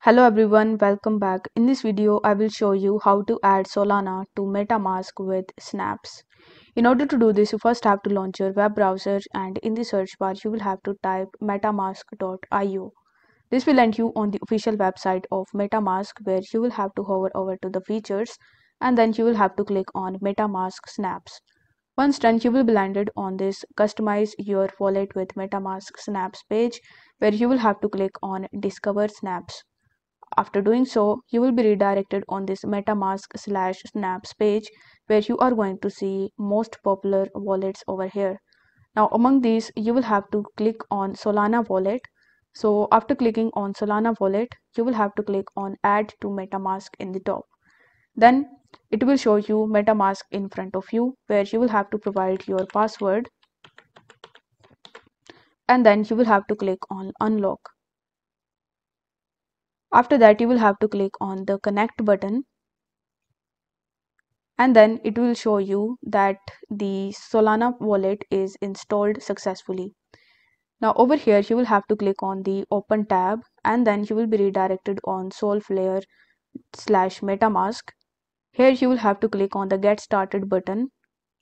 Hello everyone, welcome back. In this video, I will show you how to add Solana to MetaMask with Snaps. In order to do this, you first have to launch your web browser and in the search bar, you will have to type metamask.io. This will land you on the official website of MetaMask where you will have to hover over to the features and then you will have to click on MetaMask Snaps. Once done, you will be landed on this Customize Your Wallet with MetaMask Snaps page where you will have to click on Discover Snaps. After doing so, you will be redirected on this MetaMask/Snaps page where you are going to see most popular wallets over here. Now among these, you will have to click on Solana wallet. So after clicking on Solana wallet, you will have to click on Add to MetaMask in the top. Then it will show you MetaMask in front of you where you will have to provide your password and then you will have to click on Unlock. After that, you will have to click on the Connect button and then it will show you that the Solana wallet is installed successfully. Now over here you will have to click on the Open tab and then you will be redirected on solflare/metamask. Here you will have to click on the Get Started button.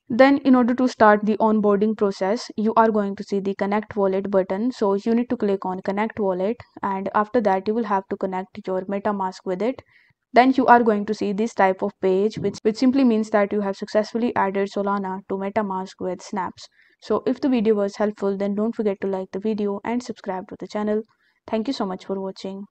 Then in order to start the onboarding process, you are going to see the Connect Wallet button. So you need to click on Connect Wallet and after that you will have to connect your MetaMask with it. Then you are going to see this type of page which simply means that you have successfully added Solana to MetaMask with Snaps. So if the video was helpful, then don't forget to like the video and subscribe to the channel. Thank you so much for watching.